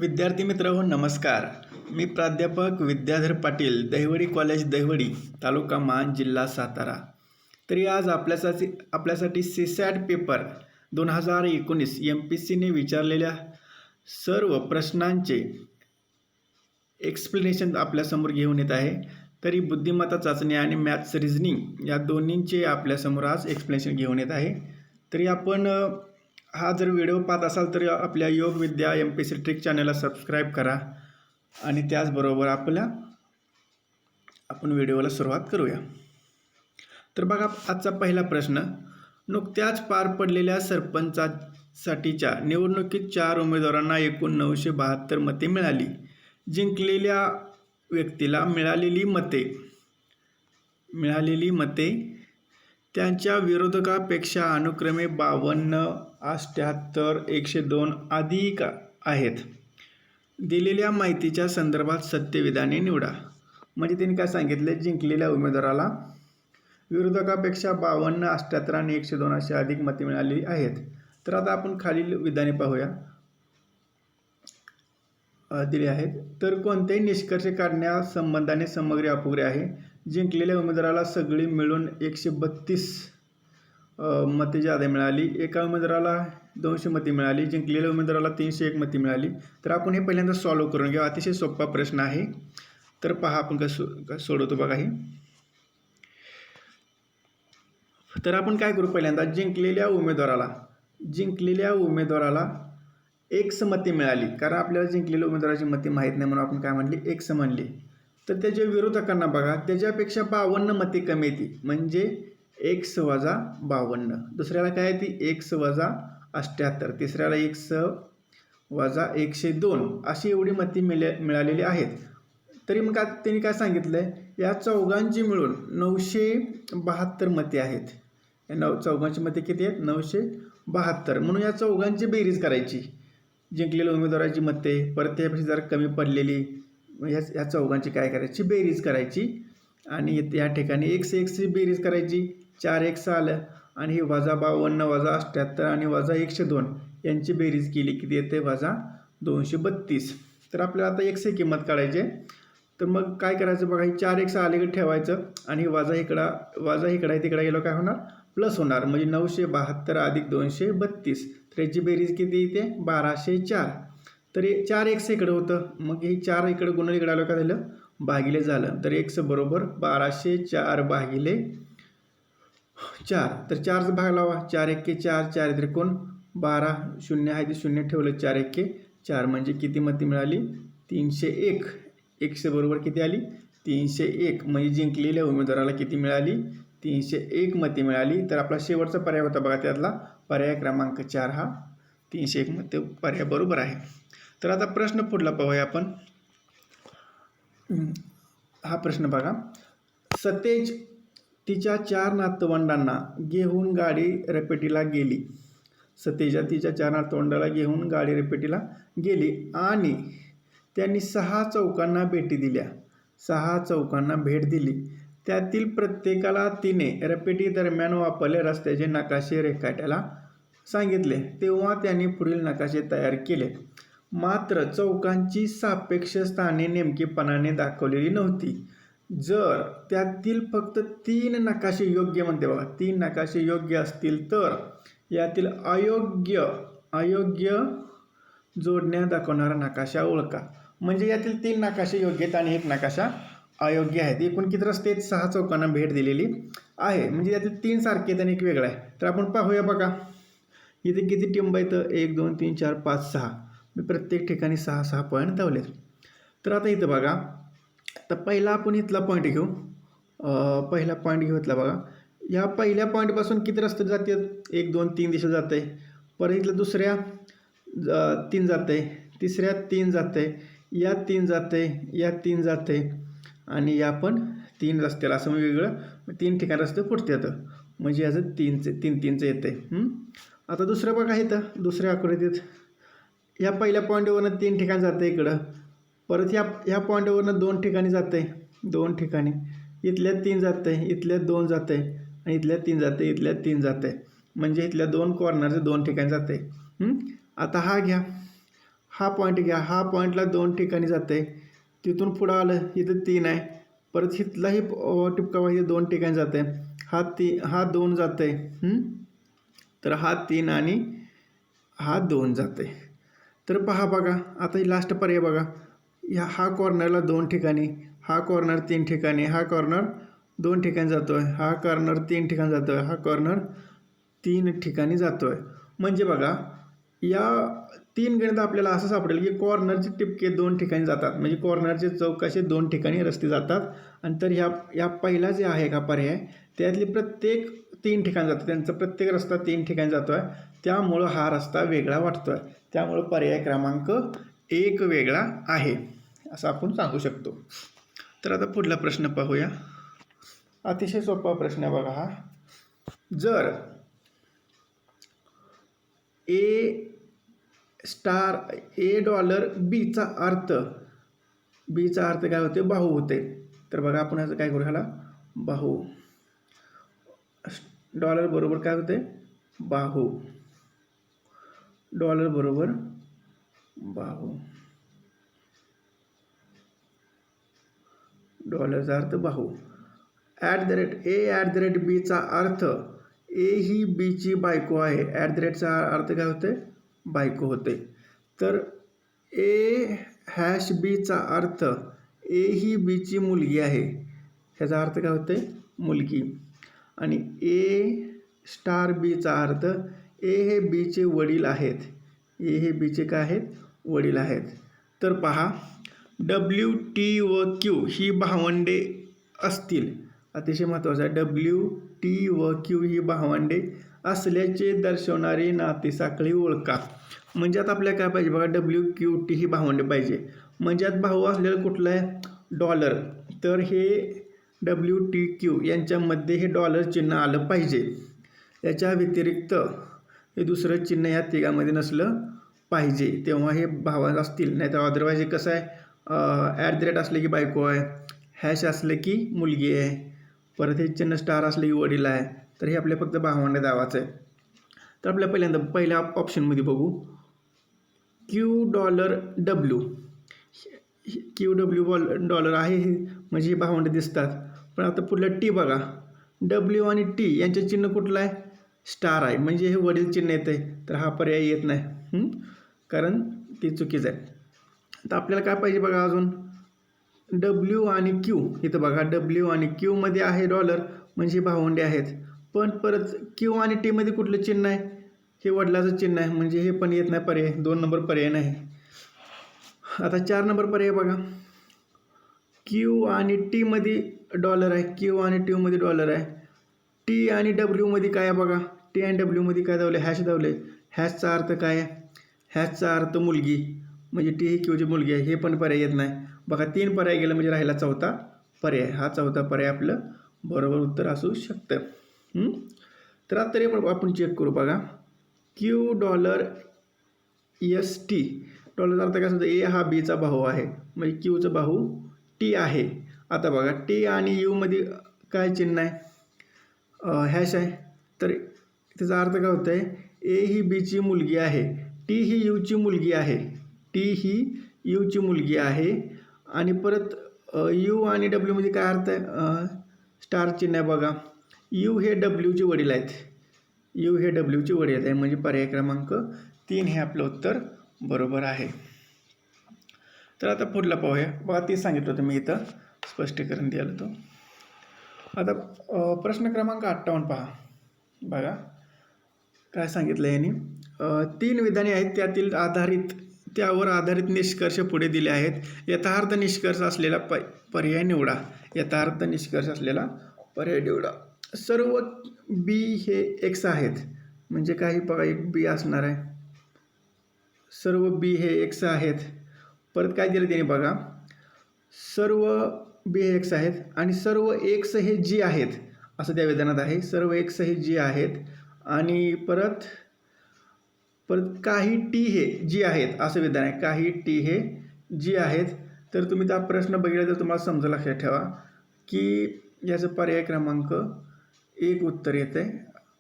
विद्यार्थी मित्रांनो नमस्कार. मी प्राध्यापक विद्याधर पाटील, दहिवडी कॉलेज दहिवडी, तालुका मान, जिल्हा सातारा. तरी आज आपल्यासाठी सीसॅट पेपर 2019 MPSCने विचारलेल्या सर्व प्रश्नांचे एक्सप्लेनेशन आपल्यासमोर घेऊन येत आहे. तरी बुद्धिमत्ता चाचणी आणि मॅथ्स रिझनिंग या दोन्हींचे आपल्यासमोर आज एक्सप्लेनेशन घेऊन येत आहे. तरी आपण हा जर व्हिडिओ पाहत असाल तर आपल्या योग विद्या MPSC ट्रिक चॅनलला सबस्क्राईब करा आणि त्याचबरोबर आपण व्हिडिओला सुरुवात करूया. तर बघा, आजचा पहिला प्रश्न. नुकत्याच पार पडलेल्या सरपंचासाठीच्या निवडणुकीत 4 उमेदवारांना एकूण 972 मते मिळाली. जिंकलेल्या व्यक्तीला मिळालेली मते त्यांच्या विरोधकापेक्षा अनुक्रमे 52, 78, 102 अधिक आहेत. दिलेल्या माहितीच्या संदर्भात सत्यविधाने निवडा. म्हणजे त्यांनी काय सांगितले, जिंकलेल्या उमेदवाराला विरोधकापेक्षा 52, 78 आणि 102 अशी अधिक मते मिळालेली आहेत. तर आता आपण खालील विधाने पाहूया. दिले आहेत. तर कोणतेही निष्कर्ष काढण्यासंबंधाने समग्र अपुरे आहे. जिंकलेल्या उमेदवाराला सगळी मिळून 132 मते ज्यादा मिळाली. एका उमेदवाराला 200 मते मिळाली. जिंकलेल्या उमेदवाराला 301 मते मिळाली. तर आपण हे पहिल्यांदा सॉल्व्ह करून घेऊ. अतिशय सोपा प्रश्न आहे. तर पहा आपण कसं सोडवतो बघा हे. तर आपण काय करू, पहिल्यांदा जिंकलेल्या उमेदवाराला X मते मिळाली. कारण आपल्याला जिंकलेल्या उमेदवाराची मते माहीत नाही म्हणून आपण काय म्हणली, X म्हणली. तर त्याच्या विरोधकांना बघा, त्याच्यापेक्षा 52 मते कमी येते म्हणजे X - 52. दुसऱ्याला काय येते, X - 78. तिसऱ्याला X - 102 अशी एवढी मते मिळालेली आहेत. तरी मग त्यांनी काय सांगितलं आहे, या चौघांची मिळून 972 मते आहेत. या चौघांची मते किती आहेत, 972. म्हणून या चौघांची बेरीज करायची. जिंकलेल्या उमेदवाराची मते परत त्यापेक्षा जरा कमी पडलेली, ह्या चौघांची काय करायची, बेरीज करायची. आणि या ठिकाणी X ची बेरीज करायची, 4X आलं. आणि हे -52, -78 आणि -102 यांची बेरीज केली, किती येते, -232. तर आपल्याला आता X ही किंमत काढायची आहे. तर मग काय करायचं बघा, ही 4X अलीकडे ठेवायचं आणि वजा इकडे तिकडे गेलो काय होणार, प्लस होणार. म्हणजे 972 अधिक 232. तर याची बेरीज किती येते, 1204. तर 4X इकडे होतं, मग हे 4 इकडे गुणन इकडे आलं, काय झालं, भागिले झालं. तर X बरोबर 1204 भागिले 4. तर 4चा भाग लावा, 4 एके 4, 4 त्रिकोण 12, 0 आहे ते 0 ठेवलं, 4 एके 4 म्हणजे किती मते मिळाली, 301. X बरोबर किती आली, 301. म्हणजे जिंकलेल्या उमेदवाराला किती मिळाली, 301 मते मिळाली. तर आपला शेवटचा पर्याय होता बघा, त्यातला पर्याय क्रमांक 4 हा 301 मते पर्याय बरोबर आहे. तर आता प्रश्न पुढला पाहूया आपण. हा प्रश्न बघा. सतेज तिच्या 4 नातवंडांना घेऊन गाडी रपेटीला गेली. सतेजा तिच्या 4 नातवंडाला घेऊन गाडी रपेटीला गेली आणि त्यांनी 6 चौकांना भेटी दिल्या. 6 चौकांना भेट दिली. त्यातील प्रत्येकाला तिने रपेटी दरम्यान वापरले रस्त्याचे नकाशे रेखाटायला सांगितले. तेव्हा त्यांनी पुढील नकाशे तयार केले. मात्र चौकांची सापेक्ष स्थाने नेमकेपणाने दाखवलेली नव्हती. जर त्यातील फक्त 3 नकाशे योग्य, म्हणते बघा, 3 नकाशे योग्य असतील तर यातील अयोग्य जोडण्या दाखवणारा नकाशा ओळखा. म्हणजे यातील 3 नकाशे योग्य आहेत आणि 1 नकाशा अयोग्य आहेत. एकूण किती रस्ते आहेत, 6 चौकांना भेट दिलेली आहे. म्हणजे यातील 3 सारखे आहेत आणि 1 वेगळा आहे. तर आपण पाहूया बघा, इथे किती टिंब आहेत, 1 2 3 4 5 6. मी प्रत्येक ठिकाणी 6 पॉईंट लावलेत. तर आता इथं बघा, तर पहिला आपण इथला पॉईंट घेऊ. पहिला पॉईंट घेऊ इथला बघा. या पहिल्या पॉईंटपासून किती रस्ते जातात, 1 2 3 दिशा जात आहे. परत इथलं दुसऱ्या 3 जात आहे, तिसऱ्या 3 जात आहे, या 3 जात आहे, या 3 जात आहे आणि या पण 3 रस्त्याला, असं वेगळं 3 ठिकाणी रस्ते फुटते येतं. म्हणजे याचं 3 येतं आहे. आता दुसरं बघा, इथं दुसऱ्या आकृतीत ह्या पहिल्या पॉईंटवरनं 3 ठिकाणी जातं आहे इकडं. परत ह्या पॉईंटवरनं 2 ठिकाणी जातं आहे, 2 ठिकाणी. इथल्या 3 जातं आहे, इथल्या 2 जातं आहे आणि इथल्या 3 जातं आहे, इथल्या 3 जातं आहे. म्हणजे इथल्या 2 कॉर्नरचे 2 ठिकाणी जातं आहे. आता हा घ्या, हा पॉईंट घ्या, हा पॉईंटला 2 ठिकाणी जातं आहे, तिथून पुढं आलं इथं 3 आहे, परत इथलाही टिपका इथे 2 ठिकाणी जातं आहे, हा 2 जातं आहे, तर हा 3 आणि हा 2 जातं आहे. तर पहा बघा, आता ही लास्ट पर्याय बघा, हा कॉर्नरला 2 ठिकाणी, हा कॉर्नर 3 ठिकाणी, हा कॉर्नर 2 ठिकाणी जातो आहे, हा कॉर्नर 3 ठिकाणी जातो आहे, हा कॉर्नर 3 ठिकाणी जातो आहे. म्हणजे बघा, या 3 गणित आपल्याला असं सापडेल की कॉर्नरचे टिपके 2 ठिकाणी जातात, म्हणजे कॉर्नरचे चौक असे 2 ठिकाणी रस्ते जातात. आणि तर या पहिला जे आहे का पर्याय, त्यातले प्रत्येक 3 ठिकाणी जातं, त्यांचा प्रत्येक रस्ता 3 ठिकाणी जातो आहे, त्यामुळं हा रस्ता वेगळा वाटतो आहे. त्यामुळं पर्याय क्रमांक 1 वेगळा आहे असं आपण सांगू शकतो. तर आता पुढला प्रश्न पाहूया. अतिशय सोपा प्रश्न आहे बघा हा. जर $A बीचा अर्थ काय होते, बाहू होते. तर बघा आपण असं काय करू, ह्याला बाहू, डॉलर बरोबर काय होते, बाहू, डॉलर बरोबर बाहू, डॉलरचा अर्थ बाहू. बीचा अर्थ ए ही बीची बायको आहे. चा अर्थ काय होते, बायको होते. तर बीचा अर्थ ए ही बीची मुलगी आहे, ह्याचा अर्थ काय होते, मुलगी. आणि बीचा अर्थ ए हे बीचे वडील आहेत, ए हे बीचे काय आहेत, वडील आहेत. तर पहा, WT व Q ही भावंडे असतील, अतिशय महत्त्वाचं आहे, WT व Q ही भावंडे असल्याचे दर्शवणारी नातेसाखळी ओळखा. म्हणजे आता आपल्याला काय पाहिजे बघा, WQT ही भावंडे पाहिजे, म्हणजे आता भाऊ असलेलं कुठलं आहे, डॉलर. तर हे WTQ यांच्यामध्ये हे डॉलर चिन्ह आलं पाहिजे. याच्या व्यतिरिक्त हे दुसरं चिन्ह या तिघामध्ये नसलं पाहिजे, तेव्हा हे भाव असतील. नाही तर अदरवाईज कसं आहे, असले की बायको आहे, हॅश असले की मुलगी आहे, परत हे चिन्ह स्टार असले की वडील आहे. तर हे आपल्या फक्त भावंड दावाचं आहे. तर आपल्या पहिल्या ऑप्शनमध्ये बघू, $W डॉलर आहे, म्हणजे हे भावंड दिसतात. पण आता पुढलं टी बघा, W आणि टी यांचे चिन्ह कुठलं आहे, स्टार आहे, म्हणजे हे वडील चिन्ह येतं आहे. तर हा पर्याय येत नाही, कारण ती चुकीचं आहे. तर आपल्याला काय पाहिजे बघा अजून, W आणि Q. इथं बघा, W आणि Q मध्ये आहे डॉलर, म्हणजे भावंडे आहेत. पण परत Q आणि T मध्ये कुठलं चिन्ह आहे, हे वडिलाचं चिन्ह आहे, म्हणजे हे पण येत नाही पर्याय, 2 नंबर पर्याय नाही. आता 4 नंबर पर्याय बघा, Q आणि T मध्ये डॉलर आहे, Q आणि T मध्ये डॉलर आहे. T आणि W मध्ये काय आहे बघा, T आणि W मध्ये काय दावले, हॅश दावले. हॅशचा अर्थ काय आहे, हॅशचा अर्थ मुलगी, म्हणजे टी ही Qची मुलगी आहे, हे पण पर्याय येत नाही. बघा 3 पर्याय गेलं, म्हणजे राहिला चौथा पर्याय. हा चौथा पर्याय आपलं बरोबर उत्तर असू शकतं. तर आता तरी आपण चेक करू बघा, $ST डॉलरचा अर्थ काय असतो, ए हा बीचा भाऊ आहे, म्हणजे Qचा भाऊ T आहे. आता बघा, T आणि U मध्ये काय चिन्ह आहे, हॅश आहे. तर त्याचा अर्थ काय होतं आहे, ए ही बीची मुलगी आहे, टी ही यूची मुलगी आहे, टी ही यूची मुलगी आहे. आणि परत यू आणि डब्ल्यू मध्ये काय अर्थ आहे, स्टार चिन्ह आहे बघा, यू हे डब्ल्यूचे वडील आहेत, यू हे डब्ल्यूचे वडील आहे, म्हणजे पर्याय क्रमांक 3 हे आपलं उत्तर बरोबर आहे. तर आता पुढला पाहूया बघा, तेच सांगितलं होतं मी, इथं स्पष्टीकरण द्यायला तो. आता प्रश्न क्रमांक 58 पहा बघा, काय सांगितलं यांनी, 3 विधाने आहेत, त्यावर आधारित निष्कर्ष पुढे दिले आहेत. यथार्थ निष्कर्ष असलेला पर्याय निवडा, यथार्थ निष्कर्ष असलेला पर्याय निवडा. सर्व बी हे एक्स आहेत, म्हणजे काही बघा एक बी असणार आहे, सर्व बी हे एक्स आहेत. परत काय दिलं त्याने बघा, सर्व बी हे एक्स आहेत आणि सर्व एक्स हे जी आहेत, असं त्या विधानात आहे. सर्व एक्स हे जी आहेत आणि परत काही टी हे जी आहेत, असं विधान आहे, काही टी हे जी आहेत. तर तुम्ही त्या प्रश्न बघितला तर तुम्हाला समजा, लक्षात ठेवा की याचं पर्याय क्रमांक 1 उत्तर येते,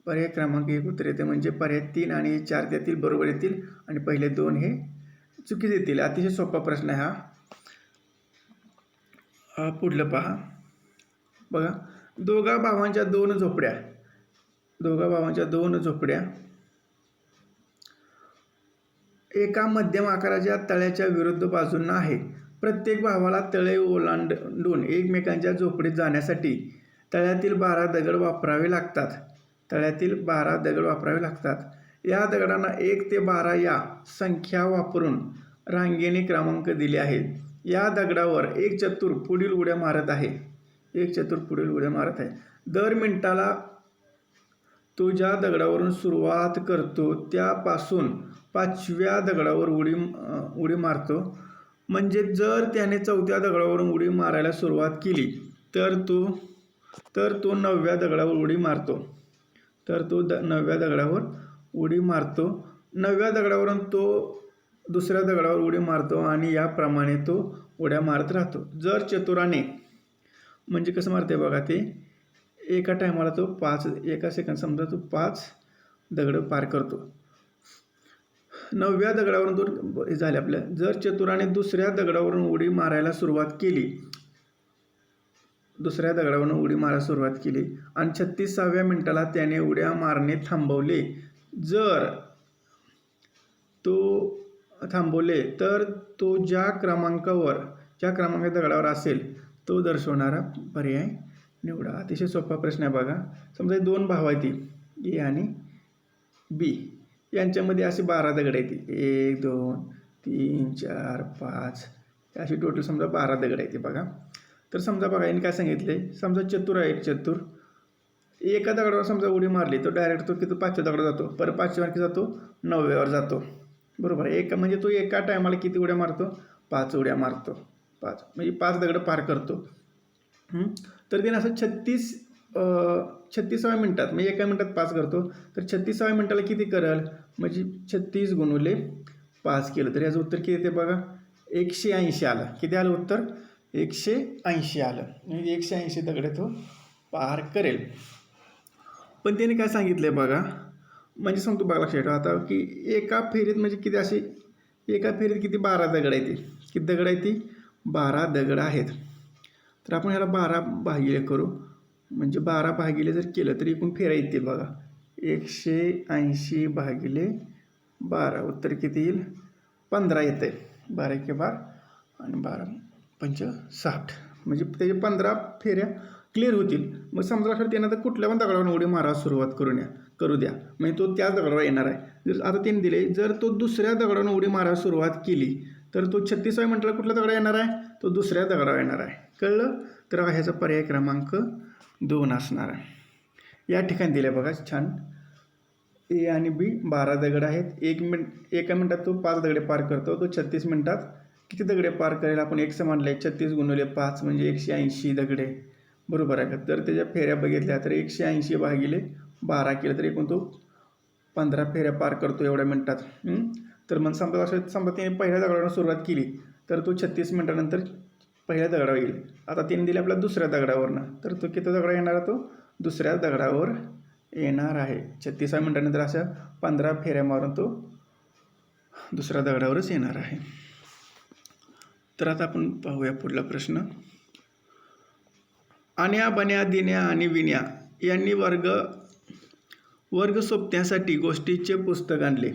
पर्याय क्रमांक 1 उत्तर येते, म्हणजे पर्याय 3 आणि 4 त्यातील बरोबर येतील आणि पहिले 2 हे चुकीचे येतील. अतिशय सोपा प्रश्न आहे हा. पुढलं पहा बघा. दोघा भावांच्या दोन झोपड्या एका मध्यम आकाराच्या तळ्याच्या विरुद्ध बाजूंना आहे. प्रत्येक भावाला तळे ओलांडून एकमेकांच्या झोपडीत जाण्यासाठी तळ्यातील 12 दगड वापरावे लागतात. या दगडांना 1 ते 12 या संख्या वापरून रांगेने क्रमांक दिले आहेत. या दगडावर एक चतुर पुढील उड्या मारत आहे. दर मिनिटाला तो ज्या दगडावरून सुरुवात करतो त्यापासून 5व्या दगडावर उडी मारतो. म्हणजे जर त्याने 4थ्या दगडावरून उडी मारायला सुरुवात केली तर तो 9व्या दगडावर उडी मारतो. 9व्या दगडावरून तो दुसऱ्या दगडावर उडी मारतो आणि याप्रमाणे तो उड्या मारत राहतो. जर चतुराने म्हणजे कसं मारते बघा, ते एका टायमाला तो 1 सेकंद समजा तो 5 दगड पार करतो. 9व्या दगडावरून तो झाले आपल्या. जर चतुराने दुसऱ्या दगडावरून उडी मारायला सुरुवात केली आणि 36व्या मिनिटाला त्याने उड्या मारणे थांबवले तर तो ज्या क्रमांकाच्या दगडावर असेल तो दर्शवणारा पर्याय निवडा. अतिशय सोपा प्रश्न आहे बघा. समजा 2 भाव आहेत ए आणि बी. यांच्यामध्ये असे 12 दगड आहेत. 1 2 3 4 5 अशी टोटल समजा 12 दगड आहेत बघा. तर समजा बघा यांनी काय सांगितले, समजा चतुर आहे. चतुर एका दगडावर समजा उडी मारली तर डायरेक्ट तो 5व्या दगडावर जातो. परत 5व्यावर जातो, 9व्यावर जातो. बरोबर आहे. म्हणजे तो एका टायमाला किती उड्या मारतो? 5 उड्या मारतो. 5 म्हणजे 5 दगड पार करतो. तर त्याने असं 36व्या मिनिटात म्हणजे एका मिनिटात 5 करतो. तर 36व्या मिनिटाला किती करेल? म्हणजे 36 गुणुले 5 केलं तर याचं उत्तर किती येते बघा, 180 आलं. किती आलं उत्तर? 180 आलं. म्हणजे 180 दगड तो पार करेल. पण त्याने काय सांगितलं आहे बघा, म्हणजे सांगतो बघा लक्षात ठेवा आता, की एका फेरीत म्हणजे किती असे एका फेरीत किती 12 दगड आहेत. किती दगड आहेत? ती 12 दगड आहेत. तर आपण ह्याला 12 भागिले करू. म्हणजे 12 भागिले जर केलं तर एकूण फेऱ्या येतील बघा. 180 भागिले 12 उत्तर किती येईल? 15 येतं आहे. 12 × 12 आणि 12 × 5 = 60. म्हणजे त्याचे 15 फेऱ्या क्लिअर होतील. मग समजा लक्षात त्यानं तर कुठल्या पण दगडावर उडी मारायला सुरुवात करू द्या. म्हणजे तो त्याच दगडावर येणार आहे. जर आता त्याने दिले, जर तो दुसऱ्या दगडावर उडी मारायला सुरुवात केली तर तो 36व्या मिनिटाला कुठल्या दगडावर येणार आहे? तो दुसऱ्या दगडावर येणार आहे. कळलं? तर ह्याचा पर्याय क्रमांक 2 असणार आहे. या ठिकाणी दिले बघा छान. ए आणि बी 12 दगड आहेत. एका मिनिटात तो 5 दगडे पार करतो. तो 36 मिनिटात किती दगडे पार करेल? आपण x मानले. 36 गुणिले 5 म्हणजे 180 दगडे. बरोबर आहे का? तर त्याच्या फेऱ्या बघितल्या तर 180 भागिले 12 केलं तर एकूण तो 15 फेऱ्या पार करतो एवढ्या मिनिटात. तर मग समजा त्याने पहिल्या दगडावर सुरुवात केली तर तो 36 मिनिटानंतर पहिल्या दगडावर येईल. आता त्याने दिले आपल्या दुसऱ्या दगडावरनं, तर तो किती दगडावर येणार आहे? तो दुसऱ्या दगडावर येणार आहे. 36व्या मिनिटानंतर अशा 15 फेऱ्या मारून तो दुसऱ्या दगडावरच येणार आहे. तर आता आपण पाहूया पुढला प्रश्न. आण्या बन्या दिन्या आणि विन्या यांनी वर्ग सोबत्यांसाठी गोष्टीचे पुस्तक आणले.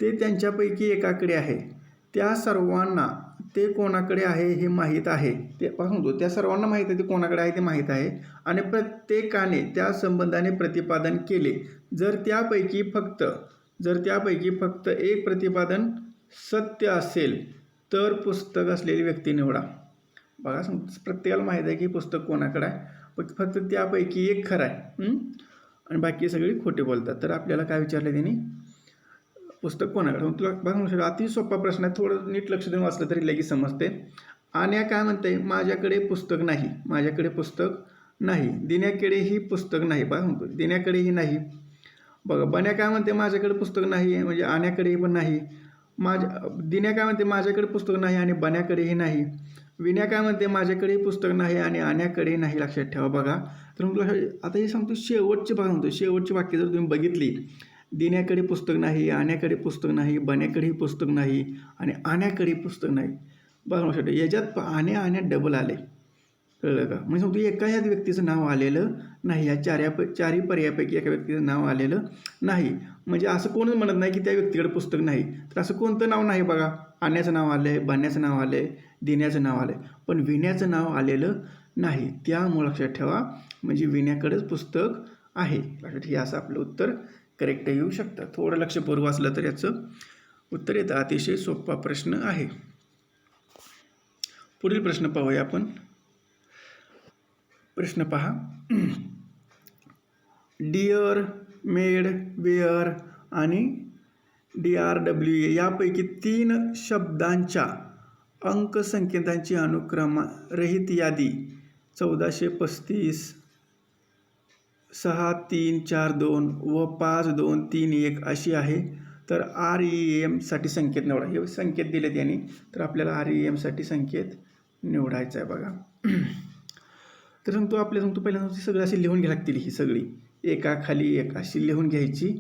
ते त्यांच्यापैकी एकाकडे आहे. त्या सर्वांना ते कोणाकडे आहे हे माहीत आहे. ते सांगतो, त्या सर्वांना माहीत आहे ते कोणाकडे आहे ते माहीत आहे आणि प्रत्येकाने त्या संबंधाने प्रतिपादन केले. जर त्यापैकी फक्त एक प्रतिपादन सत्य असेल तर पुस्तक असलेली व्यक्ती निवडा. बघा प्रत्येकाला माहीत आहे की पुस्तक कोणाकडे आहे, फक्त त्यापैकी एक खरं आहे आणि बाकी सगळी खोटे बोलतात. तर आपल्याला काय विचारलं त्यांनी? पुस्तक कोणाकडे? तुला बघा अति सोपा प्रश्न आहे. थोडं नीट लक्ष देऊन वाचलं तरी लगेच समजते. आण्या काय म्हणते? माझ्याकडे पुस्तक नाही. दिन्याकडेही पुस्तक नाही. बघा म्हणतो दिन्याकडेही नाही. बघा बन्या काय म्हणते? माझ्याकडे पुस्तक नाही. म्हणजे आण्याकडेही पण नाही. दिन्या काय म्हणते? माझ्याकडे पुस्तक नाही आणि बन्याकडेही नाही. विन्या काय म्हणते? माझ्याकडेही पुस्तक नाही आणि आण्याकडेही नाही. लक्षात ठेवा बघा. तर मग आता हे सांगतो शेवटचे बघा म्हणतो, शेवटची वाक्य जर तुम्ही बघितली दिन्याकडे पुस्तक नाही, आण्याकडे पुस्तक नाही, बन्याकडेही पुस्तक नाही आणि आण्याकडे पुस्तक नाही. बघा लक्षात याच्यात आण्या डबल आले, कळलं का? म्हणजे सांगतो एका ह्या व्यक्तीचं नाव आलेलं नाही, या चारही पर्यायापैकी एका व्यक्तीचं नाव आलेलं नाही. म्हणजे असं कोणच म्हणत नाही की त्या व्यक्तीकडे पुस्तक नाही. तर असं कोणतं नाव नाही बघा. आण्याचं नाव आलं आहे, बन्याचं नाव आलं आहे, दिन्याचं नाव आलं आहे, पण विण्याचं नाव आलेलं नाही. त्यामुळे लक्षात ठेवा म्हणजे विण्याकडेच पुस्तक आहे. लक्षात हे असं आपलं उत्तर करेक्ट येऊ शकतं. थोडं लक्षपूर्वक वाचलं तर याचं उत्तर येतं. अतिशय सोपा प्रश्न आहे. पुढील प्रश्न पाहूया आपण. प्रश्न पहा. डिअर, मेड, वेअर आणि DRWA यापैकी 3 शब्दांच्या अंकसंकेतांची अनुक्रमरहित यादी 1435, 6342 व 5231 अशी आहे. तर REM साठी संकेत निवडा. हे संकेत दिलेत यांनी, तर आपल्याला REM साठी संकेत निवडायचा आहे बघा. तर सांगतो पहिल्यांदा सगळं अशी लिहून घ्यायला लागतील. ही सगळी एकाखाली एक अशी लिहून घ्यायची.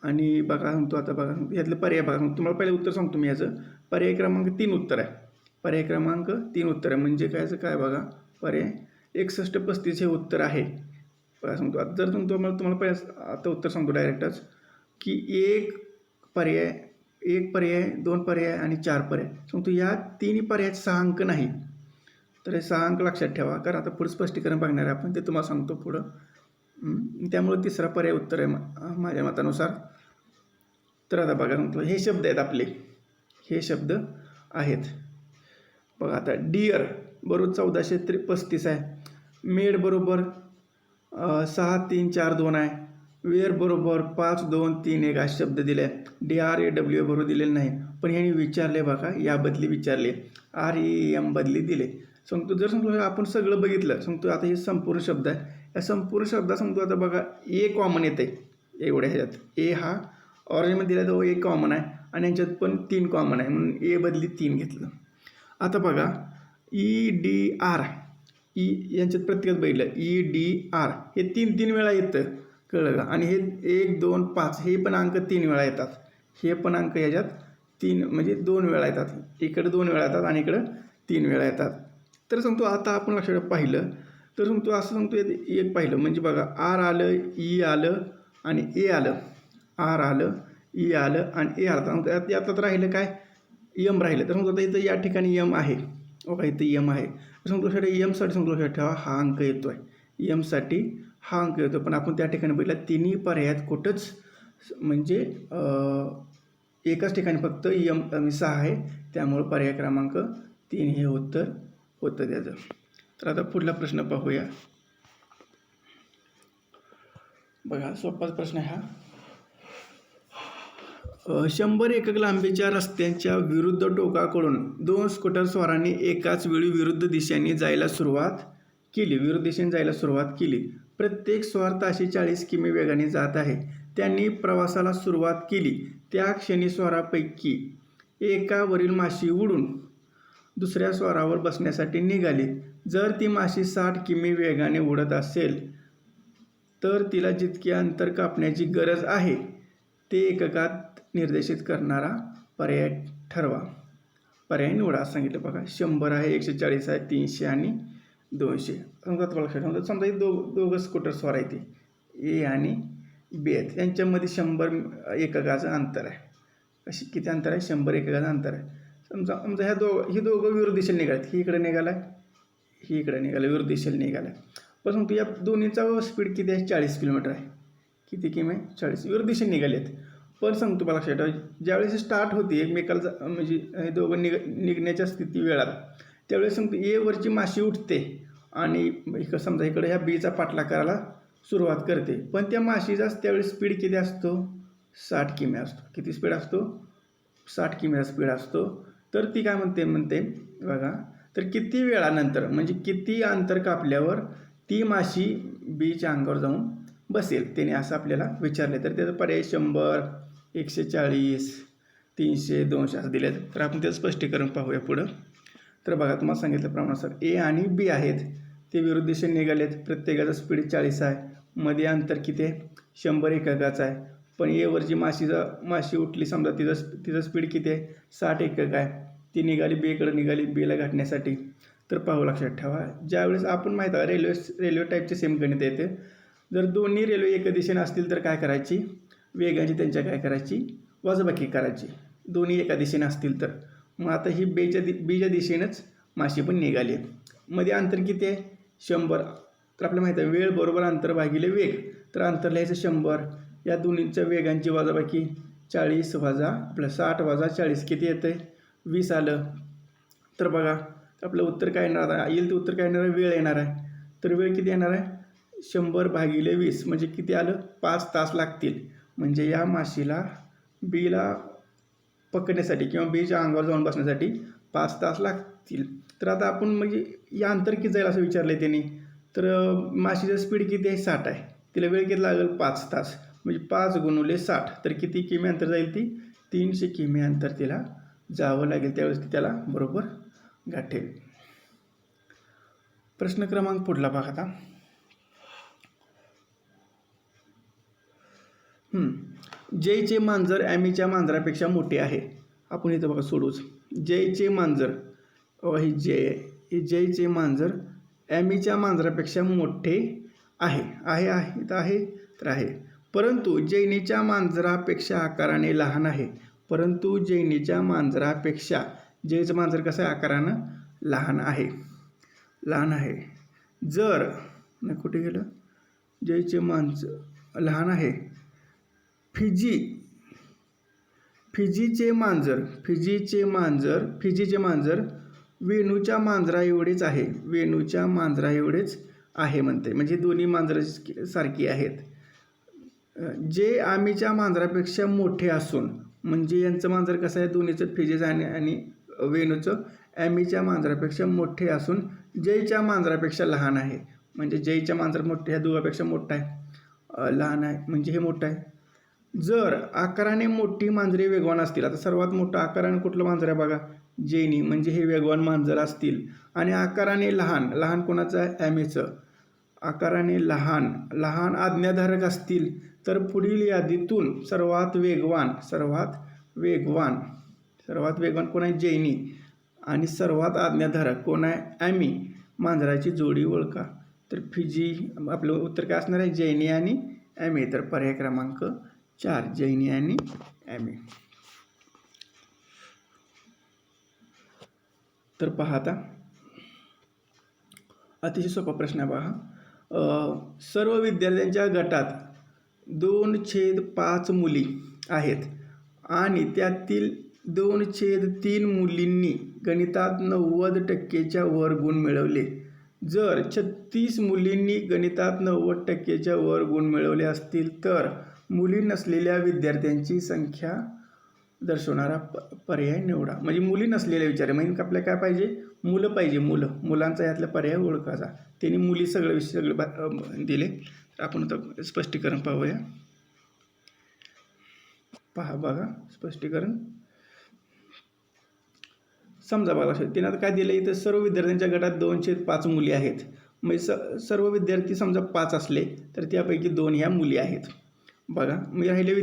आणि बघा सांगतो आता बघा यातलं पर्याय बघा. तुम्हाला पहिलं उत्तर सांगतो मी याचं. पर्याय क्रमांक 3 उत्तर आहे. पर्याय क्रमांक 3 उत्तर आहे म्हणजे कायचं काय बघा. पर्याय 6135 हे उत्तर आहे. बघा सांगतो आता जर तुम्हाला पहिलं आता उत्तर सांगतो डायरेक्टच की एक पर्याय 2 पर्याय आणि 4 पर्याय सांगतो. या 3 पर्यायात 6 अंक नाही. तर हे 6 अंक लक्षात ठेवा, कारण आता पुढे स्पष्टीकरण बघणार आहे आपण, ते तुम्हाला सांगतो पुढं. त्यामुळे तिसरा पर्याय उत्तर आहे माझ्या मतानुसार. तर आता बघा सांगतो हे शब्द आहेत आपले, हे शब्द आहेत बघा. आता डिअर बरोबर 1435 आहे. मेड बरोबर 6342 आहे. वेअर बरोबर 5231 हा शब्द दिले आहे. DRAW बरोबर दिलेलं नाही, पण ह्यांनी विचारले बघा, या बदली विचारले, REM बदली दिले. सांगतो जर सांगतो आपण सगळं बघितलं सांगतो आता हे संपूर्ण शब्द आहे. या संपूर्ण शब्दात सांगतो आता बघा ए कॉमन येते एवढ्या ह्याच्यात. ए हा ऑरेंजमध्ये दिला तो ए कॉमन आहे आणि यांच्यात पण 3 कॉमन आहे म्हणून ए बदली 3 घेतलं. आता बघा EDR यांच्यात प्रत्येकात बघितलं EDR हे 3 वेळा येतं, कळलं का? आणि हे 1 2 5 हे पण अंक 3 वेळा येतात. हे पण अंक ह्याच्यात 3 म्हणजे 2 वेळा येतात. इकडे 2 वेळा येतात आणि इकडं 3 वेळा येतात. तर सांगतो आता आपण लक्षात पाहिलं तर सांगतो असं सांगतो एक पाहिलं म्हणजे बघा आर आलं, ई आलं आणि ए आलं. आर आलं, ई आलं आणि ए आलं. तर यात राहिलं काय, यम राहिलं. तर सांगतो आता इथं या ठिकाणी यम आहे बघा, इथं यम आहे. तर सांगतो यमसाठी सांगतो लक्षात ठेवा हा अंक येतो आहे. यमसाठी हा अंक येतो, पण आपण त्या ठिकाणी बघितलं तिन्ही पर्यायात कुठंच म्हणजे एकाच ठिकाणी फक्त यम 6 आहे. त्यामुळे पर्याय क्रमांक 3 हे उत्तर होतं त्याचं. तर आता पुढला प्रश्न पाहूया बघा. सोपाच प्रश्न आहे हा. 100 एकक लांबीच्या रस्त्यांच्या विरुद्ध टोकाकडून 2 स्कूटर स्वारांनी एकाच वेळी विरुद्ध दिशेने जायला सुरुवात केली. प्रत्येक स्वार ताशी 40 किमी वेगाने जात आहे. त्यांनी प्रवासाला सुरुवात केली त्या क्षणी स्वारापैकी एकावरील माशी उडून दुसऱ्या स्वारावर बसण्यासाठी निघाली. जर ती माशी 60 किमी वेगाने उडत असेल तर तिला जितके अंतर कापण्याची गरज आहे ते एककात निर्देशित करणारा पर्याय ठरवा. पर्याय निवडा सांगितलं बघा. 100 आहे, 140 आहे, 300 आणि 200. समजा हे दोघं स्कूटर स्वार आहेत, ए आणि बी आहेत. यांच्यामध्ये 100 एककाचं अंतर आहे. किती अंतर आहे, 100 एककाचं अंतर आहे. समजा ही दोघं विरुद्ध दिशेला निघालेत. ही इकडे निघाला आहे, ही इकडे निघालं, विरुद्ध दिशेला निघाला आहे. पण सांगतो या दोन्हीचा स्पीड किती आहे, 40 किलोमीटर आहे. किती किमी आहे, 40. विरुद्ध दिशेने निघालेत. पण सांगतो मला लक्षात ठेवा ज्यावेळेस स्टार्ट होती एकमेकाला म्हणजे हे दोघं निघण्याच्या स्थिती वेळात, त्यावेळेस सांगतो ए वरची माशी उठते आणि समजा इकडे ह्या बीचा पाठलाग करायला सुरुवात करते. पण त्या माशीचा त्यावेळेस स्पीड किती असतो, 60 किमी असतो. किती स्पीड असतो, 60 किमीचा स्पीड असतो. तर ती काय म्हणते बघा, तर किती वेळानंतर म्हणजे किती अंतर कापल्यावर ती माशी बीच्या अंगावर जाऊन बसेल त्याने असं आपल्याला विचारले. तर त्याचं पर्याय 100, 140, 300, 200 असं दिले. तर आपण त्याचं स्पष्टीकरण पाहूया पुढं. तर बघा तुम्हाला सांगितल्याप्रमाणे ए आणि बी आहेत, ते विरुद्ध दिशेने निघालेत. प्रत्येकाचा स्पीड 40 आहे. मध्ये अंतर किती आहे, 100 एककाचं आहे. पण एवरची माशी उठली समजा, तिचं स्पीड किती आहे, 60 एकक आहे. ती निघाली बेकडे, निघाली बेला गाठण्यासाठी. तर पाहू, लक्षात ठेवा, ज्यावेळेस आपण माहीत आहे रेल्वे टाईपचे सेम गणित येते. जर दोन्ही रेल्वे एका दिशेने असतील तर काय करायची, वेगांची त्यांच्या काय करायची, वजाबाकी करायची, दोन्ही एका दिशेने असतील तर. मग आता ही बीच्या दिशेनंच माशी पण निघाली. मध्ये अंतर किती आहे, 100. तर आपल्याला माहीत आहे वेळ बरोबर अंतर भागिले वेग. तर अंतर लिहायचं 100. या दोन्हीच्या वेगांची वजाबाकी 40 वजा आपलं 60 वजा 40 किती येतं आहे, 20 आलं. तर बघा आपलं उत्तर काय येणार आहे, येईल ते उत्तर काय येणार आहे, वेळ येणार आहे. तर वेळ किती येणार आहे, 100 भागिले 20 म्हणजे किती आलं, 5 तास लागतील. म्हणजे या माशीला बीला पकडण्यासाठी किंवा बीच्या अंगावर जाऊन बसण्यासाठी 5 तास लागतील. तर आता आपण म्हणजे या अंतर किती जाईल असं विचारलं आहे त्यांनी. तर माशीचं स्पीड किती आहे, 60 आहे. तिला वेळ किती लागेल, 5 तास. म्हणजे 5 गुणुले 60 तर किती किमी अंतर जाईल, ती 300 किमी अंतर तिला जावं लागेल. त्यावेळेस ती त्याला बरोबर गाठेल. प्रश्न क्रमांक पुढला बघा आता. जयचे मांजर ॲमीच्या मांजरापेक्षा मोठे आहे. आपण इथं बघा सोडूच. जयचे मांजर, ही जयचे मांजर ॲमीच्या मांजरापेक्षा मोठे आहे. इथं आहे तर आहे. परंतु जैनीच्या मांजरापेक्षा आकाराने लहान आहे. परंतु जैनीच्या मांजरापेक्षा जयचं मांजर कसं आहे, आकारानं लहान आहे. जर कुठे गेलं, जयचे मांजर लहान आहे. फिजीचे मांजर वेणूच्या मांजरा एवढेच आहे. म्हणते, म्हणजे दोन्ही मांजर सारखी आहेत. जे आमीच्या मांजरापेक्षा मोठे असून, म्हणजे यांचं मांजर कसं आहे, दोन्हीचं फिजीचं आणि वेणूचं ॲमीच्या मांजरापेक्षा मोठे असून जयच्या मांजरापेक्षा लहान आहे. म्हणजे जयच्या मांजर मोठे, ह्या दोघांपेक्षा मोठा आहे, लहान आहे, म्हणजे हे मोठं आहे. जर आकाराने मोठी मांजरे वेगवान असतील, आता सर्वात मोठं आकाराने कुठलं मांजर आहे बघा, जैनी, म्हणजे हे वेगवान मांजर असतील. आणि आकाराने लहान कोणाचं आहे, ॲमीचं, आकाराने लहान आज्ञाधारक असतील, तर पुढील यादीतून सर्वात वेगवान कोण आहे, जैनी, आणि सर्वात आज्ञाधारक कोण आहे, ॲमी मांजराची जोडी ओळखा. तर फिजी, आपलं उत्तर काय असणार आहे, जैनी आणि ॲमी. तर पर्याय क्रमांक 4 जैनी आणि ॲमी. तर पहा आता अतिशय सोपा प्रश्न आहे पहा. सर्व विद्यार्थ्यांच्या गटात 2/5 मुली आहेत आणि त्यातील 2/3 मुलींनी गणितात 90%च्या वर गुण मिळवले. जर 36 मुलींनी गणितात 90%च्या वर गुण मिळवले असतील तर मुली नसलेल्या विद्यार्थ्यांची संख्या दर्शवणारा पर्याय निवडा. म्हणजे मुली नसलेल्या विचार, म्हणजे आपल्याला काय पाहिजे, मुलं पाहिजे, मुलांचा यातला पर्याय ओळखायचा. त्यांनी मुली सगळे दिले. तर आपण आता स्पष्टीकरण पाहूया. बघा स्पष्टीकरण. समजा बघा, तिने आता काय दिलं इथं, सर्व विद्यार्थ्यांच्या गटात 2/5 मुली आहेत. म्हणजे सर्व विद्यार्थी समजा 5 असले तर त्यापैकी 2 ह्या मुली आहेत. बघा, मग राहिली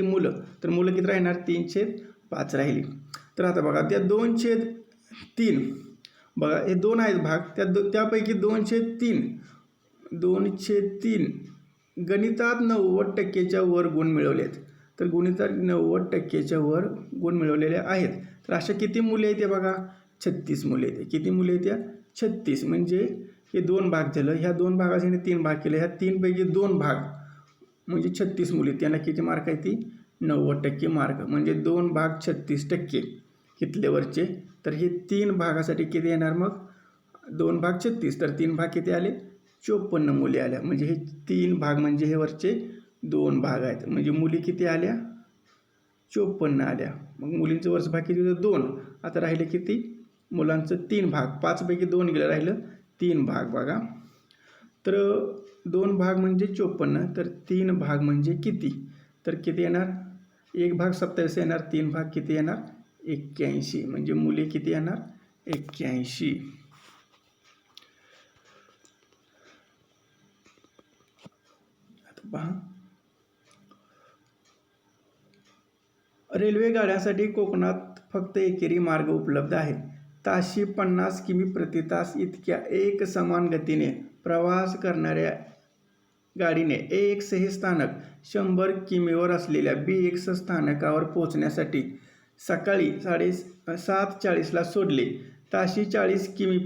मुलं. तर मुलं किती राहणार, 3/5 राहिली. तर आता बघा, त्या 2/3 बघा, हे 2 आहेत भाग, त्यापैकी 2/3 गणितात 90%च्या वर गुण मिळवले आहेत. तर गणितात 90%च्या वर गुण मिळवलेले आहेत. तर अशा किती मुली आहेत, बघा 36 मुली आहेत. किती मुली आहेत, 36. म्हणजे हे 2 भाग झालं, ह्या 2 भागाने 3 भाग केले, ह्या 3 पैकी 2 भाग म्हणजे 36 मुली, त्यांना किती मार्क आहे, ती 90% मार्क. म्हणजे 2 भाग 36% कितलेवरचे. तर हे 3 भागासाठी किती येणार, मग 2 भाग 36, तर 3 भाग किती आले, 54 मुली आल्या. म्हणजे हे 3 भाग म्हणजे हे वरचे 2 भाग आहेत. म्हणजे मुली किती आल्या, 54 आल्या. मग मुलींचं वरचं भाग किती होतं, 2. आता राहिले किती, मुलांचं 3 भाग. 5 पैकी 2 गेलं, राहिलं 3 भाग. बघा, तर 2 भाग म्हणजे 54, तर 3 भाग म्हणजे किती, तर किती येणार, 1 भाग 27 येणार, 3 भाग किती येणार, 81. म्हणजे मुली किती येणार, 81. आता पहा, रेल्वे गाड्यांसाठी कोकणात फक्त एकेरी मार्ग उपलब्ध आहे. ताशी 50 किमी प्रति तास इतक्या एकसमान गतीने प्रवास करणाऱ्या गाडीने AX हे स्थानक 100 किमीवर असलेल्या BX स्थानकावर पोहोचण्यासाठी सकाळी 7:40ला सोडले. ताशी 40 किमी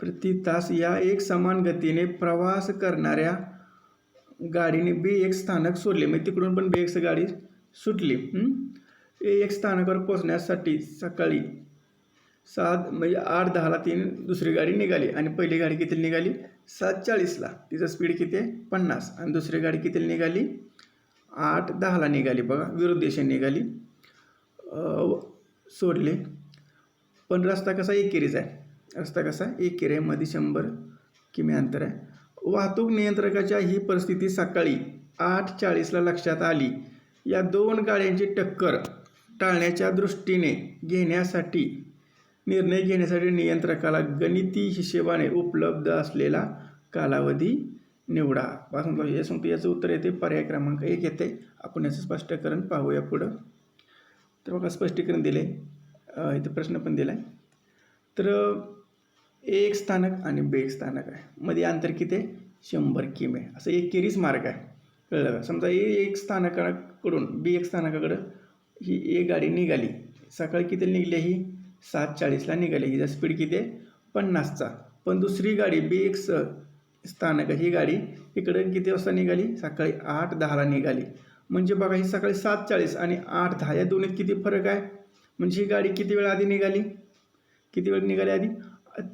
प्रति तास या एकसमान गतीने प्रवास करणाऱ्या गाडीने BX स्थानक सोडले. मग तिकडून पण BX गाडी सुटली. AX स्थानकावर पोहोचण्यासाठी सकाळी 8:10ला दुसरी गाडी निघाली आणि पहिली गाडी किती निघाली 7:40ला. तिचं स्पीड किती आहे 50 आणि दुसरी गाडी किती निघाली 8:10ला निघाली. बघा विरुद्ध दिशेने निघाली. सोडले. पण रस्ता कसा एकेरीचा आहे. रस्ता कसा एकेरी आहे. मध्ये 100 किमी अंतर आहे. वाहतूक नियंत्रकाच्या ही परिस्थिती सकाळी 8:40ला लक्षात आली. या दोन गाड्यांची टक्कर टाळण्याच्या दृष्टीने निर्णय घेण्यासाठी नियंत्रकाला गणिती हिशेबाने उपलब्ध असलेला कालावधी निवडा. हे सांगतो याचं उत्तर येते पर्याय क्रमांक 1 येते. आपण याचं स्पष्टीकरण पाहूया पुढं. तर बघा स्पष्टीकरण दिले. इथं प्रश्न पण दिला आहे. तर एक स्थानक आणि B स्थानक आहे. मध्ये अंतर किती आहे 100 किमी आहे. असं एकेरीच मार्ग आहे. कळलं का. समजा एक स्थानकाकडून BX स्थानकाकडं ही एक गाडी निघाली. सकाळी किती निघली ही 7:40ला निघाली. हिचा स्पीड किती आहे 50चा. पण दुसरी गाडी BX स्थानक ही गाडी इकडं किती वाजता निघाली सकाळी 8:10ला निघाली. म्हणजे बघा ही सकाळी 7:40 आणि 8:10 या दोन्हीत किती फरक आहे. म्हणजे ही गाडी किती वेळ आधी निघाली. किती वेळ निघाली आधी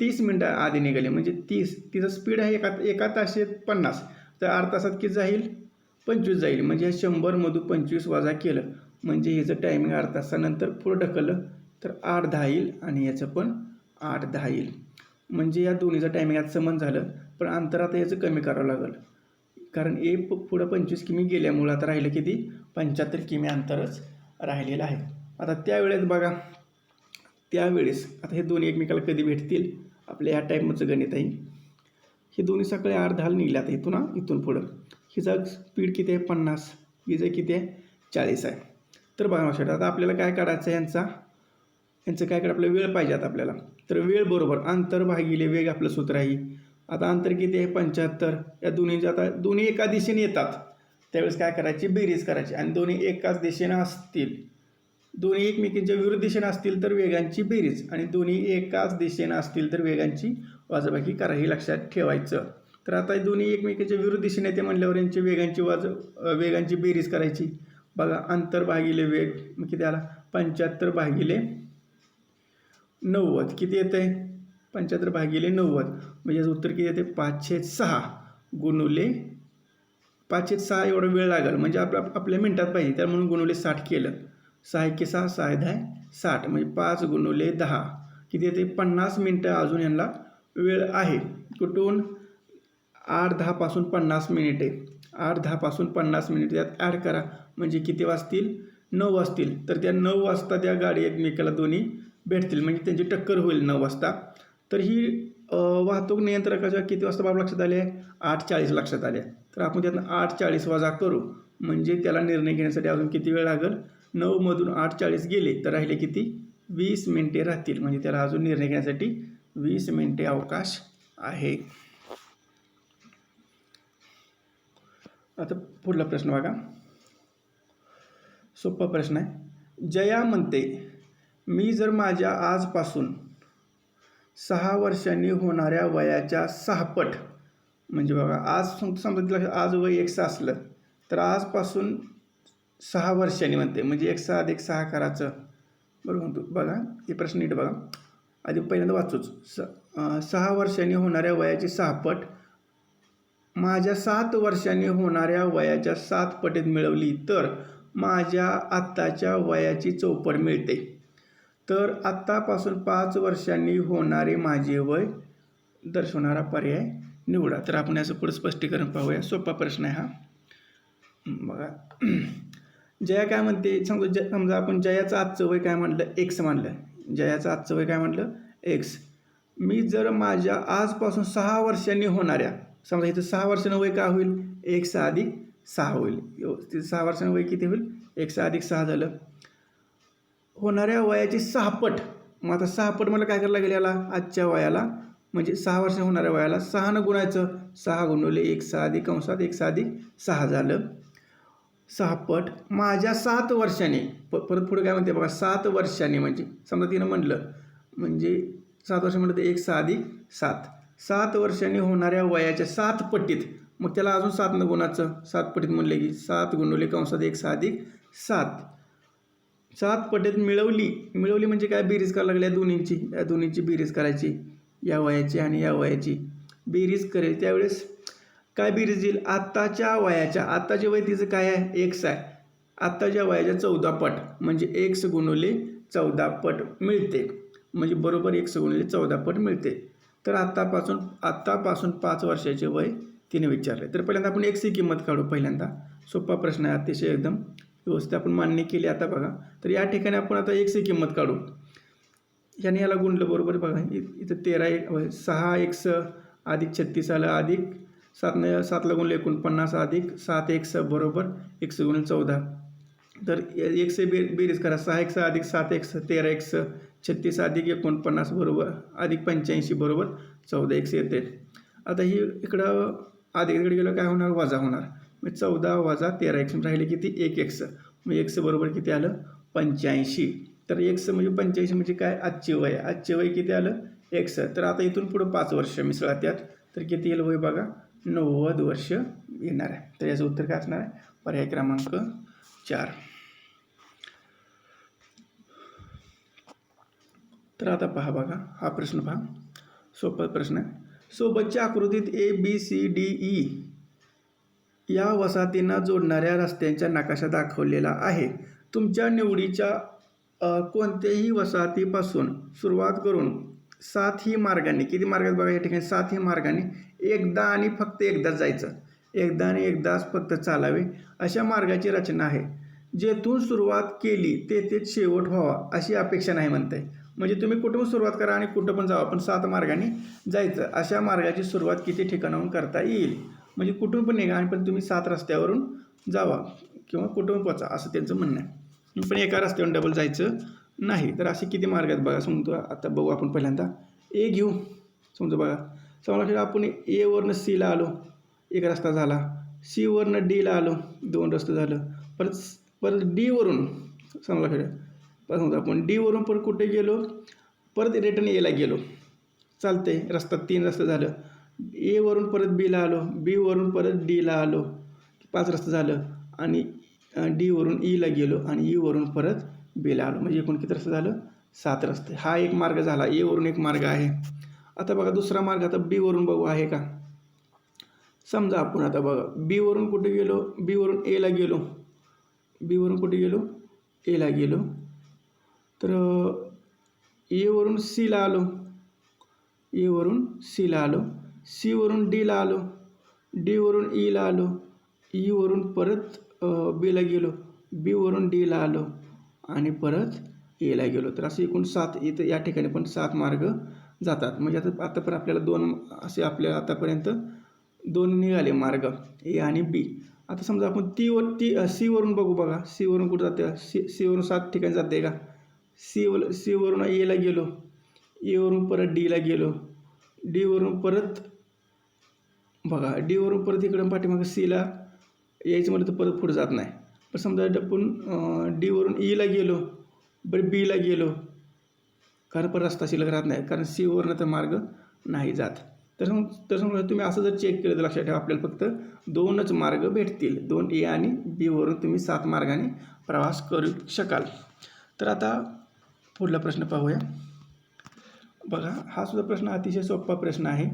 30 मिनटं आधी निघाली. म्हणजे तिचं स्पीड आहे एका ताशी 50. तर अर्ध्या तासात किती जाईल 25 जाईल. म्हणजे 100मधून 25 वजा केलं म्हणजे ह्याचं टायमिंग अर्ध्या तासानंतर पुढं ढकललं तर 8:10 येईल आणि याचं पण 8:10 येईल. म्हणजे या दोन्हीचं टायमिंग आज समान झालं. पण अंतर आता याचं कमी करावं लागेल. कारण पुढं 25 किमी गेल्यामुळं आता राहिलं किती 75 किमी अंतरच राहिलेलं आहे. आता त्यावेळेस बघा त्यावेळेस आता हे दोन्ही एकमेकाला कधी भेटतील. आपल्या ह्या टाईपमधचं गणित आहे. हे दोन्ही सकाळी 8:10ला निघले. आता इथून पुढं हिचा स्पीड किती आहे 50. हिचं किती आहे 40 आहे. तर बघा लक्षात आता आपल्याला काय काढायचं आहे यांचं काय काढायचं आपल्याला वेळ पाहिजे आता आपल्याला. तर वेळ बरोबर अंतर भागिले वेग आपलं सूत्र आहे. आता अंतर किती आहे 75. या दोन्हीचे आता दोन्ही एका दिशेने येतात त्यावेळेस काय करायची बेरीज करायची. आणि दोन्ही एकाच दिशेने असतील दोन्ही एकमेकींच्या विरुद्ध दिशेने असतील तर वेगांची बेरीज आणि दोन्ही एकाच दिशेने असतील तर वेगांची वजाबाकी करा. हे लक्षात ठेवायचं. तर आता दोन्ही एकमेकींच्या विरुद्ध दिशेने येते म्हटल्यावर यांची वेगांची बेरीज करायची. बघा अंतर भागिले वेग मग किती आला 75 भागिले 90 किती येतं आहे 75 भागिले 90. म्हणजे याचं उत्तर किती येते 5/6 गुणुले 5/6 एवढा वेळ लागेल. म्हणजे आपल्या मिनिटात पाहिजे त्या म्हणून गुणुले 60 केलं. 6 × 6 = 60 म्हणजे 5 × 10 किती येते 50 मिनटं अजून यांना वेळ आहे. कुठून 8:10 पासून 50 मिनिटे 8:10 पासून 50 मिनिट त्यात ॲड करा म्हणजे किती वाजतील 9 वाजतील. तर त्या 9 वाजता त्या गाडी एकमेकाला दोन्ही भेटतील म्हणजे त्यांची टक्कर होईल 9 वाजता. तर ही वाहतूक नियंत्रकाच्या किती वाजता बाब लक्षात आले 8:40 लक्षात आले. तर आपण त्यातनं 8:40 वजा करू म्हणजे त्याला निर्णय घेण्यासाठी अजून किती वेळ लागेल 9मधून 8:40 गेले तर राहिले किती 20 मिनिटे राहतील. म्हणजे त्याला अजून निर्णय घेण्यासाठी 20 मिनिटे अवकाश आहे. आता पुढला प्रश्न बघा. सोपा प्रश्न आहे. जया म्हणते मी जर माझ्या आजपासून 6 वर्षांनी होणाऱ्या वयाच्या 6 पट म्हणजे बघा आज समजा आज वय 1 असलं तर आजपासून 6 वर्षांनी म्हणते म्हणजे 1 + 6 करायचं बरोबर म्हणतो. बघा हे प्रश्न नीट बघा. आधी पहिल्यांदा वाचूच. 6 वर्षांनी होणाऱ्या वयाची 6 पट माझ्या 7 वर्षांनी होणाऱ्या वयाच्या 7 पटीत मिळवली तर माझ्या आत्ताच्या वयाची चौपट मिळते. तर आत्तापासून 5 वर्षांनी होणारे माझे वय दर्शवणारा पर्याय निवडा. तर आपण याचं पुढे स्पष्टीकरण पाहूया. सोपा प्रश्न आहे हा. बघा जया काय म्हणते समजा आपण जयाचं आजचं वय काय म्हटलं X मानलं. जयाचं आजचं वय काय म्हटलं X. मी जर माझ्या आजपासून 6 वर्षांनी होणाऱ्या समजा इथं 6 वर्षांनं वय काय होईल 1 + 6 होईल. व्यवस्थित 6 वर्षांनी वय किती होईल? 1 अधिक 6 झालं. होणाऱ्या वयाची 6 पट. मग आता 6 पट मला काय करायला लागेल याला? आजच्या वयाला म्हणजे 6 वर्ष होणाऱ्या वयाला 6 गुणायचं. 6 गुणिले 1 6 अधिक कंसात 1 अधिक 6 झालं. 6 पट माझ्या 7 वर्षांनी परत पुढे काय म्हणते बघा? 7 वर्षांनी म्हणजे समजा तिनं म्हटलं म्हणजे 7 वर्ष म्हटलं तर 1 अधिक 7. 7 वर्षांनी होणाऱ्या वयाच्या 7 पटीत. मग त्याला अजून 7 गुणाचं. 7 पटीत म्हणले की 7 गुणिले कंसात 1 अधिक 7. 7 पटीत मिळवली म्हणजे काय? बेरीज करायला लागली या दोन्हींची बेरीज करायची. या वयाची आणि या वयाची बेरीज करेल त्यावेळेस काय बेरीज येईल? आत्ताच्या वय तिचं काय आहे? एक्स आहे. आत्ताच्या वयाच्या 14 पट म्हणजे एक्स गुणिले 14 पट मिळते. म्हणजे बरोबर एक्स गुणिले 14 पट मिळते. तर आत्तापासून 5 वर्षाचे वय तिने विचारले. तर पहिल्यांदा आपण एक्सची किंमत काढू. पहिल्यांदा सोपा प्रश्न आहे, अतिशय एकदम व्यवस्थित आपण मान्य केली. आता बघा, तर या ठिकाणी आपण आता एक्सची किंमत काढू. याने याला गुणलं बरोबर. बघा इथं 13 6 एक्स अधिक 36 आलं अधिक 7ला गुणले 49 अधिक 7 एक्स बरोबर एक्स गुणिले 14. तर एक्स बेरीज करा. 6 एक्स अधिक 7 एक्स 13 एक्स 36 अधिक 49 बरोबर अधिक 85 बरोबर 14 एक्स येते. आता ही इकडं अधिक इकडे गेलं काय होणार? वजा होणार. मग 14 वजा 13 एक्स राहिले किती? 1 एक्स. मग एक्स बरोबर किती आलं? 85. तर एक्स म्हणजे 85 म्हणजे काय? आजचे वय किती आलं? एक्स. तर आता इथून पुढं 5 वर्ष मिसळा त्यात. तर किती येईल वय बघा? 90 वर्ष येणार आहे. तर याचं उत्तर काय असणार आहे? पर्याय क्रमांक 4. तर आता पहा बघा, हा प्रश्न पहा, सोपा प्रश्न आहे. सोबतच्या आकृतीत ABCDE या वसाहतींना जोडणाऱ्या रस्त्यांचा नकाशा दाखवलेला आहे. तुमच्या निवडीच्या कोणत्याही वसाहतीपासून सुरुवात करून 7ही मार्गाने, किती मार्गात बघा या ठिकाणी? 7ही मार्गाने एकदा आणि फक्त एकदाच जायचं. एकदा आणि एकदाच फक्त चालावे अशा मार्गाची रचना आहे. जेथून सुरुवात केली तेथेच शेवट व्हावा अशी अपेक्षा नाही म्हणते. म्हणजे तुम्ही कुठून सुरुवात करा आणि कुठं पण जावा, पण 7 मार्गाने जायचं. अशा मार्गाची सुरुवात किती ठिकाणाहून करता येईल? म्हणजे कुठून पण निघा आणि पण तुम्ही 7 रस्त्यावरून जावा किंवा कुठून पोचा असं त्यांचं म्हणणं आहे. पण एका रस्त्यावरून डबल जायचं नाही. तर असे किती मार्ग आहेत बघा. समजतो आता बघू आपण. पहिल्यांदा ए घेऊ. समजा बघा, समजा आपण ए वरनं सीला आलो, एक रस्ता झाला. सी वरनं डीला आलो, 2 रस्ते झालं. परत डी वरून समजा आपण डी वरून परत कुठे गेलो? परत रिटर्न एला गेलो. चालते. रस्ता 3 रस्ते झालं. ए वरून परत बीला आलो, बी वरून परत डीला आलो, 5 रस्ते झालं. आणि डी वरून ईला गेलो आणि ई वरून परत बीला आलो. म्हणजे एकूण किती रस्ते झालं? 7 रस्ते. हा एक मार्ग झाला. ए वरून एक मार्ग आहे. आता बघा दुसरा मार्ग. आता बी वरून बघू आहे का? समजा आपण आता बघा बी वरून कुठे गेलो? बी वरून एला गेलो. बी वरून कुठे गेलो? एला गेलो. तर ए वरून सीला आलो, ए वरून सीला आलो. सी वरून डीला आलो, डी वरून ईला आलो, ई वरून परत बीला गेलो, बी वरून डीला आलो आणि परत एला गेलो. तर असे एकूण 7 इथं या ठिकाणी पण 7 मार्ग जातात. म्हणजे आता पण आपल्याला 2 असे आपल्याला आतापर्यंत 2 निघाले मार्ग, ए आणि बी. आता समजा आपण सी वरून बघू. बघा सी वरून कुठं जाते? सी वरून 7 ठिकाणी जाते का? सी वरून एला गेलो, ए वरून परत डीला गेलो, डी वरून परत बघा डी वरून परत इकडं पाठीमागं सीला यायचं म्हटलं तर परत पुढे जात नाही. पण समजा आपण डी वरून ईला गेलो, बरं बीला गेलो, कारण परत रस्ता शिल्लक राहत नाही, कारण सी वरून तर मार्ग नाही जात. तर समजा तुम्ही असं जर चेक केलं तर लक्षात ठेवा, आपल्याला फक्त 2च मार्ग भेटतील. 2 ए आणि बी वरून तुम्ही 7 मार्गाने प्रवास करू शकाल. तर आता पुढला प्रश्न पाहूया. बघा हा सुद्धा प्रश्न अतिशय सोपा प्रश्न आहे.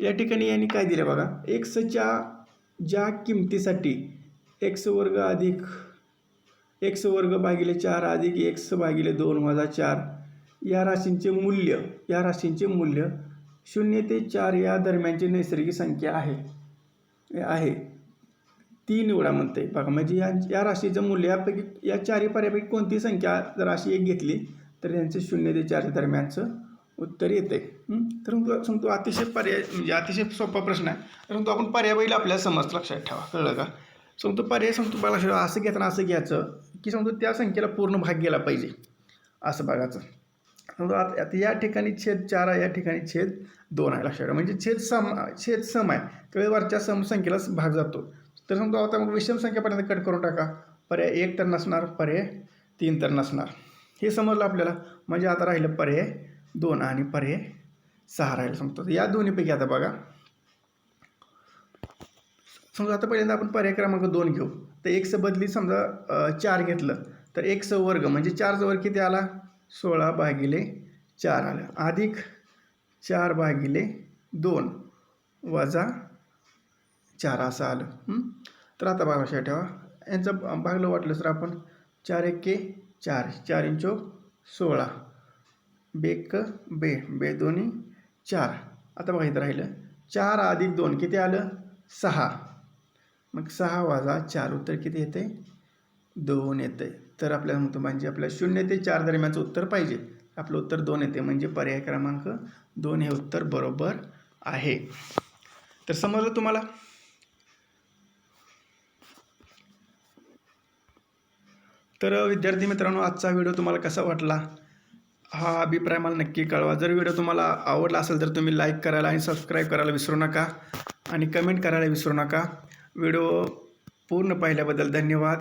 या ठिकाणी यांनी काय दिलं बघा? एक्सच्या ज्या किमतीसाठी एक्स वर्ग अधिक एक्स वर्ग भागिले 4 अधिक एक्स भागिले 2 वजा 4 या राशींचे मूल्य 0 ते 4 या दरम्यानची नैसर्गिक संख्या आहे ती निवडा म्हणते. बघा म्हणजे या राशीचं मूल्य यापैकी या 4 पर्यापैकी कोणती संख्या जर राशी एक घेतली तर त्यांचं 0 ते 4 दरम्यानचं उत्तर येते. तर सांगतो अतिशय सोपा प्रश्न आहे. परंतु आपण पर्याय बघितला आपल्याला समज लक्षात ठेवा. कळलं का? सांगतो पर्याय सांगतो बघा, असं घेताना असं घ्यायचं की सांगतो त्या संख्येला पूर्ण भाग गेला पाहिजे असं बघायचं. सांगतो आता या ठिकाणी छेद 4 आहे, या ठिकाणी छेद 2 आहे. लक्षात ठेवा, म्हणजे छेद सम आहे त्यावेळी वरच्या सम संख्येला भाग जातो. तर सांगतो आता मग विषम संख्येपर्यंत कट करून टाका. पर्याय 1 तर नसणार, पर्याय 3 तर नसणार. हे समजलं आपल्याला. म्हणजे आता राहिलं पर्याय 2 आणि पर्याय 6 राहिलं. सांगतो या दोन्हीपैकी आता बघा, समजा आता पहिल्यांदा आपण पर्याय क्रमांक 2 घेऊ. तर 1 बदली समजा 4 घेतलं तर 1 वर्ग म्हणजे 4 वर्ग किती आला, 16/4 आलं, अधिक 4/2 वजा 4 असं आलं. तर आता बघा लक्षात ठेवा, यांचं भागलं वाटलं तर आपण 4 एके 4, 4 इंचो 16, बेक बे बे दोन्ही 4. आता बघा इथं राहिलं 4 अधिक 2 किती आलं, 6. मग 6 वजा 4 उत्तर किती येते, 2 येते. तर आपल्याला म्हणतो म्हणजे आपल्याला 0 ते 4 दरम्यानचं उत्तर पाहिजे. आपलं उत्तर 2 येते, म्हणजे पर्याय क्रमांक 2 हे उत्तर बरोबर आहे. तर समजलं तुम्हाला. तर विद्यार्थी मित्रांनो, आजचा व्हिडिओ तुम्हाला कसा वाटला हा अभिप्राय मला नक्की कळवा. जर व्हिडिओ तुम्हाला आवडला असेल तर तुम्ही लाईक करायला आणि सबस्क्राईब करायला विसरू नका आणि कमेंट करायला विसरू नका. व्हिडिओ पूर्ण पाहिल्याबद्दल धन्यवाद.